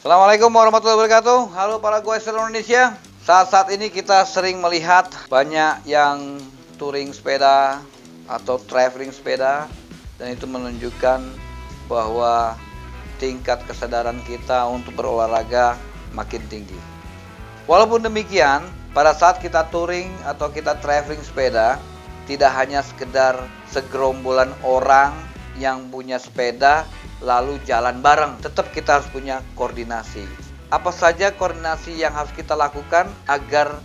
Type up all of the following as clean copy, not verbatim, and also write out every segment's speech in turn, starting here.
Assalamualaikum warahmatullahi wabarakatuh. Halo para goes seluruh Indonesia. Saat-saat ini kita sering melihat banyak yang touring sepeda atau traveling sepeda, dan itu menunjukkan bahwa tingkat kesadaran kita untuk berolahraga makin tinggi. Walaupun demikian, pada saat kita touring atau kita traveling sepeda, tidak hanya sekedar segerombolan orang yang punya sepeda lalu jalan bareng, tetap kita harus punya koordinasi. Apa saja koordinasi yang harus kita lakukan agar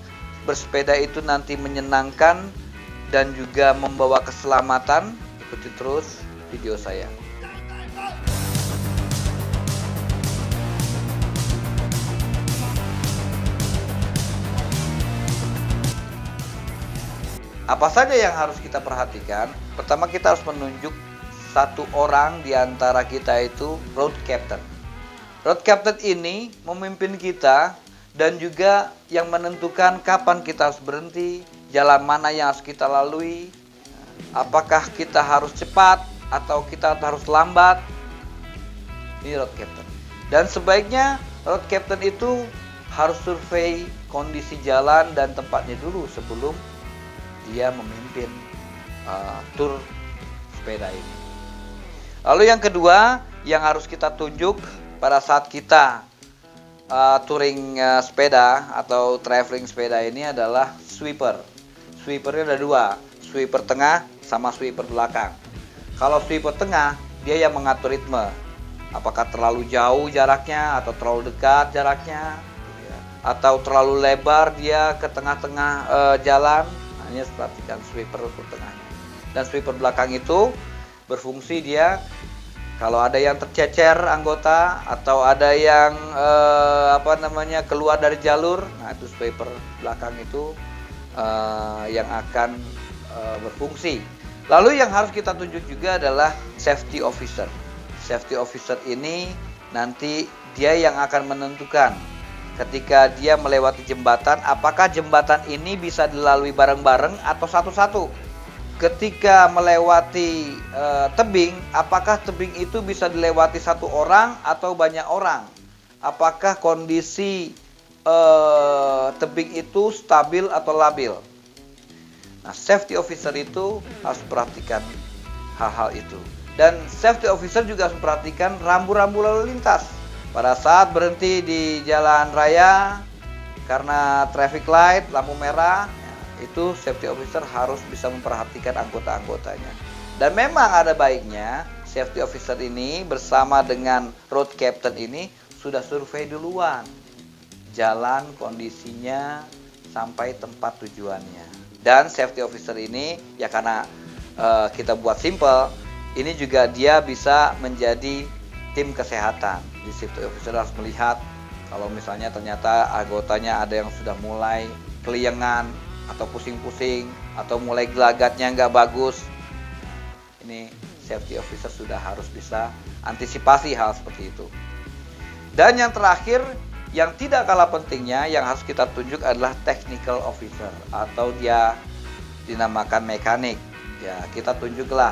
bersepeda itu nanti menyenangkan dan juga membawa keselamatan? Ikuti terus video saya. Apa saja yang harus kita perhatikan? Pertama, kita harus menunjuk satu orang di antara kita itu road captain. Road captain ini memimpin kita dan juga yang menentukan kapan kita harus berhenti, jalan mana yang harus kita lalui, apakah kita harus cepat atau kita harus lambat. Ini road captain. Dan sebaiknya road captain itu harus survei kondisi jalan dan tempatnya dulu sebelum dia memimpin tur sepeda ini. Lalu yang kedua yang harus kita tunjuk pada saat kita touring sepeda atau traveling sepeda ini adalah sweeper. Sweepernya ada dua, sweeper tengah sama sweeper belakang. Kalau sweeper tengah, dia yang mengatur ritme. Apakah terlalu jauh jaraknya atau terlalu dekat jaraknya, atau terlalu lebar dia ke tengah-tengah jalan. Hanya perhatikan sweeper tengahnya. Dan sweeper belakang itu berfungsi dia kalau ada yang tercecer anggota atau ada yang keluar dari jalur, nah itu sweeper belakang itu yang akan berfungsi. Lalu yang harus kita tunjuk juga adalah safety officer. Safety officer ini nanti dia yang akan menentukan ketika dia melewati jembatan, apakah jembatan ini bisa dilalui bareng-bareng atau satu-satu. Ketika melewati tebing, apakah tebing itu bisa dilewati satu orang atau banyak orang? Apakah kondisi tebing itu stabil atau labil? Nah, safety officer itu harus perhatikan hal-hal itu. Dan safety officer juga harus perhatikan rambu-rambu lalu lintas. Pada saat berhenti di jalan raya karena traffic light, lampu merah, itu safety officer harus bisa memperhatikan anggota-anggotanya. Dan memang ada baiknya safety officer ini bersama dengan road captain ini sudah survei duluan jalan kondisinya sampai tempat tujuannya. Dan safety officer ini ya karena kita buat simple, ini juga dia bisa menjadi tim kesehatan. Di safety officer harus melihat kalau misalnya ternyata anggotanya ada yang sudah mulai keliengan atau pusing-pusing atau mulai gelagatnya nggak bagus. Ini safety officer sudah harus bisa antisipasi hal seperti itu. Dan yang terakhir, yang tidak kalah pentingnya yang harus kita tunjuk adalah technical officer atau dia dinamakan mekanik. Ya, kita tunjuklah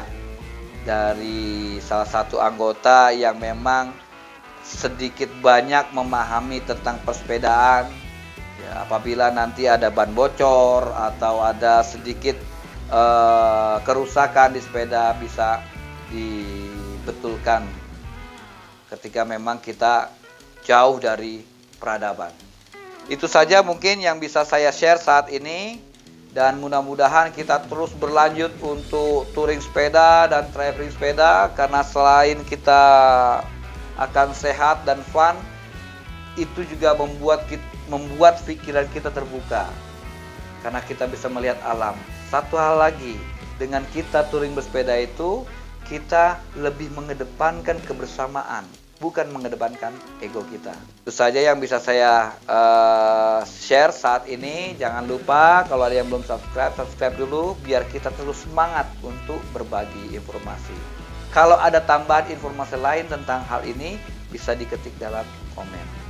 dari salah satu anggota yang memang sedikit banyak memahami tentang persepedaan. Ya, apabila nanti ada ban bocor atau ada sedikit kerusakan di sepeda bisa dibetulkan ketika memang kita jauh dari peradaban. Itu saja mungkin yang bisa saya share saat ini, dan mudah-mudahan kita terus berlanjut untuk touring sepeda dan traveling sepeda, karena selain kita akan sehat dan fun, itu juga membuat pikiran kita terbuka karena kita bisa melihat alam. Satu hal lagi, dengan kita touring bersepeda itu kita lebih mengedepankan kebersamaan, bukan mengedepankan ego kita. Itu saja yang bisa saya share saat ini. Jangan lupa kalau ada yang belum subscribe dulu biar kita terus semangat untuk berbagi informasi. Kalau ada tambahan informasi lain tentang hal ini bisa diketik dalam komen.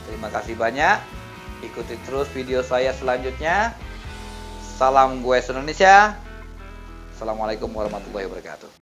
Terima kasih banyak. Ikuti terus video saya selanjutnya. Salam goes Indonesia. Assalamualaikum warahmatullahi wabarakatuh.